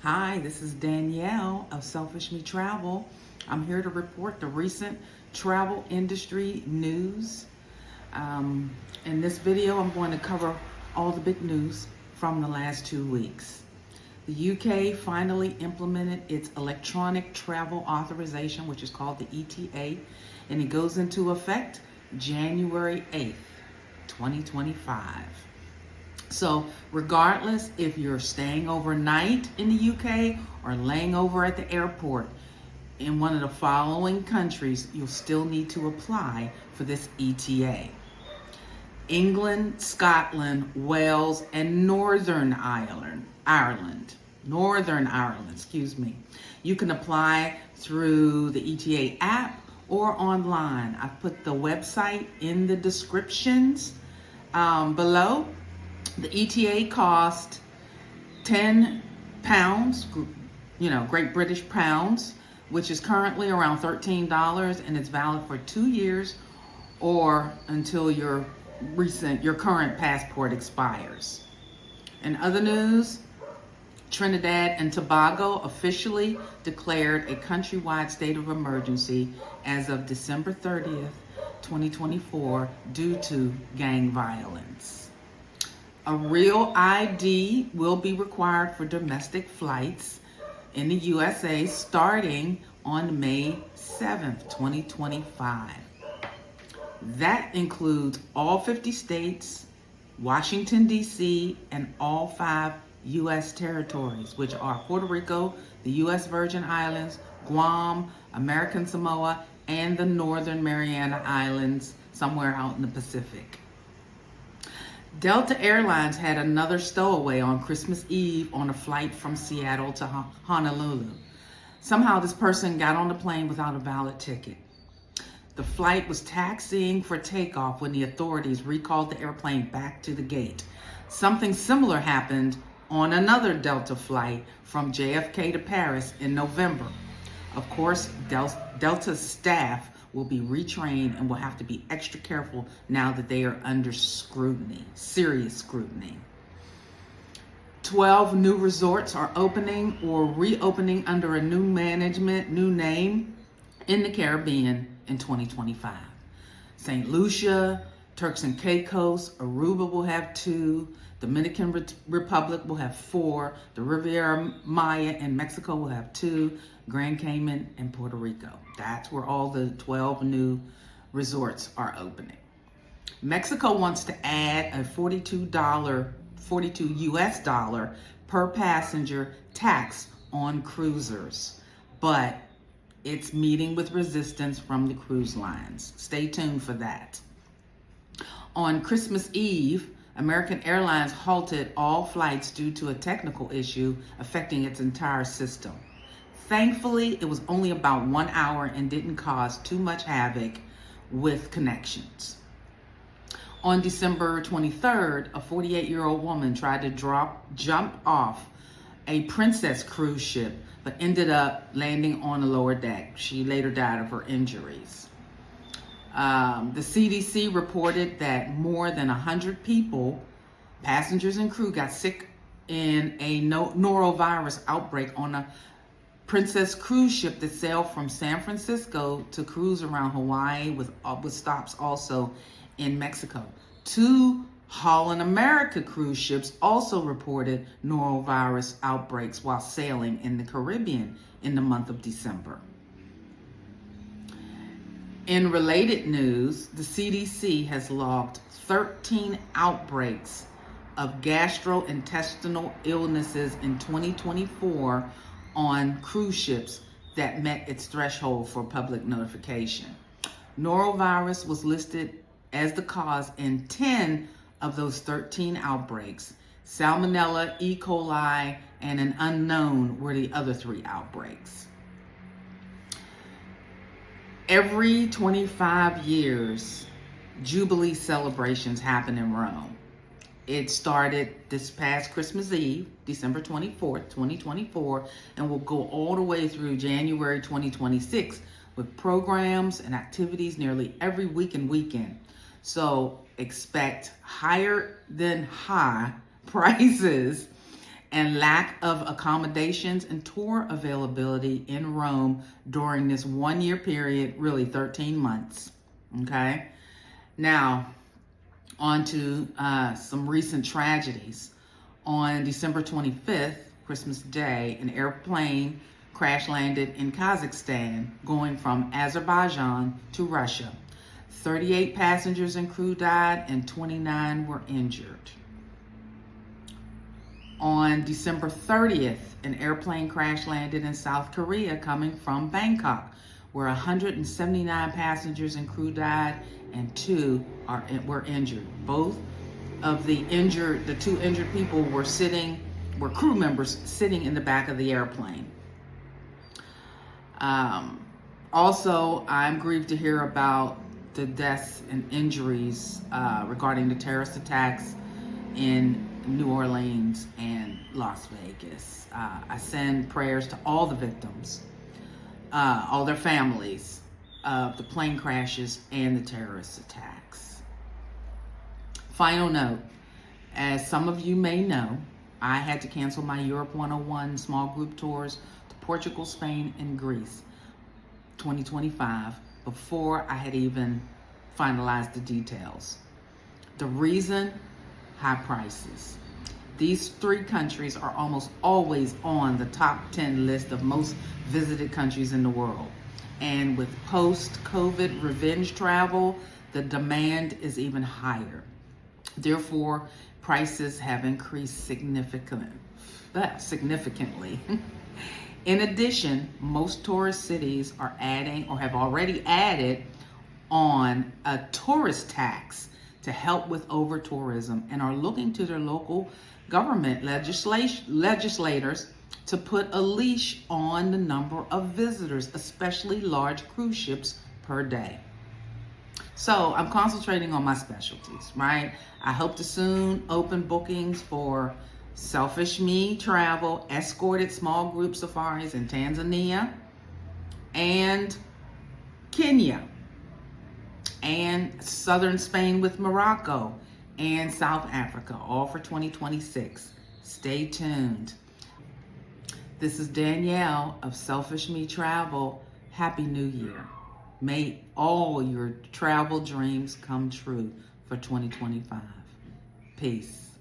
Hi, this is Danielle of Selfish Me Travel. I'm here to report the recent travel industry news. In this video, I'm going to cover all the big news from the last 2 weeks. The UK finally implemented its electronic travel authorization, which is called the ETA, and it goes into effect January 8th, 2025. So regardless if you're staying overnight in the UK or laying over at the airport in one of the following countries, you'll still need to apply for this ETA. England, Scotland, Wales, and Northern Ireland. You can apply through the ETA app or online. I've put the website in the descriptions below. The ETA cost £10, Great British pounds, which is currently around $13, and it's valid for 2 years or until your current passport expires. In other news, Trinidad and Tobago officially declared a countrywide state of emergency as of December 30th, 2024, due to gang violence. A real ID will be required for domestic flights in the USA starting on May 7th, 2025. That includes all 50 states, Washington, D.C., and all 5 U.S. territories, which are Puerto Rico, the U.S. Virgin Islands, Guam, American Samoa, and the Northern Mariana Islands, somewhere out in the Pacific. Delta Airlines had another stowaway on Christmas Eve on a flight from Seattle to Honolulu. Somehow this person got on the plane without a valid ticket. The flight was taxiing for takeoff when the authorities recalled the airplane back to the gate. Something similar happened on another Delta flight from JFK to Paris in November. Of course, Delta's staff will be retrained and will have to be extra careful now that they are under scrutiny, serious scrutiny. 12 new resorts are opening or reopening under a new name in the Caribbean in 2025. St. Lucia, Turks and Caicos, Aruba will have 2, Dominican Republic will have 4, the Riviera Maya in Mexico will have 2, Grand Cayman and Puerto Rico. That's where all the 12 new resorts are opening. Mexico wants to add a $42 US dollar per passenger tax on cruisers, but it's meeting with resistance from the cruise lines. Stay tuned for that. On Christmas Eve, American Airlines halted all flights due to a technical issue affecting its entire system. Thankfully, it was only about 1 hour and didn't cause too much havoc with connections. On December 23rd, a 48-year-old woman tried to jump off a Princess cruise ship, but ended up landing on the lower deck. She later died of her injuries. The CDC reported that more than 100 people, passengers and crew, got sick in a norovirus outbreak on a Princess cruise ship that sailed from San Francisco to cruise around Hawaii with stops also in Mexico. 2 Holland American cruise ships also reported norovirus outbreaks while sailing in the Caribbean in the month of December. In related news, the CDC has logged 13 outbreaks of gastrointestinal illnesses in 2024 on cruise ships that met its threshold for public notification. Norovirus was listed as the cause in 10 of those 13 outbreaks. Salmonella, E. coli, and an unknown were the other 3 outbreaks. Every 25 years, Jubilee celebrations happen in Rome. It started this past Christmas Eve, December 24th, 2024, and will go all the way through January 2026 with programs and activities nearly every week and weekend. So expect higher than high prices and lack of accommodations and tour availability in Rome during this 1 year period, really 13 months. Okay. Now, on to some recent tragedies. On December 25th, Christmas Day, an airplane crash landed in Kazakhstan going from Azerbaijan to Russia. 38 passengers and crew died and 29 were injured. On December 30th, an airplane crash landed in South Korea coming from Bangkok, where 179 passengers and crew died and 2 were injured. Both of the two injured people were crew members sitting in the back of the airplane. Also, I'm grieved to hear about the deaths and injuries regarding the terrorist attacks in New Orleans and Las Vegas. I send prayers to all the victims, all their families of the plane crashes and the terrorist attacks. Final note, as some of you may know, I had to cancel my Europe 101 small group tours to Portugal, Spain, and Greece 2025 before I had even finalized the details. The reason? High prices. These 3 countries are almost always on the top 10 list of most visited countries in the world. And with post-COVID revenge travel, the demand is even higher. Therefore, prices have increased significantly. In addition, most tourist cities are adding or have already added on a tourist tax to help with over-tourism and are looking to their local government legislators to put a leash on the number of visitors, especially large cruise ships per day. So I'm concentrating on my specialties, right? I hope to soon open bookings for Selfish Me Travel, escorted small group safaris in Tanzania and Kenya, and southern Spain with Morocco, and South Africa, all for 2026. Stay tuned. This is Danielle of Selfish Me Travel. Happy New Year. May all your travel dreams come true for 2025. Peace.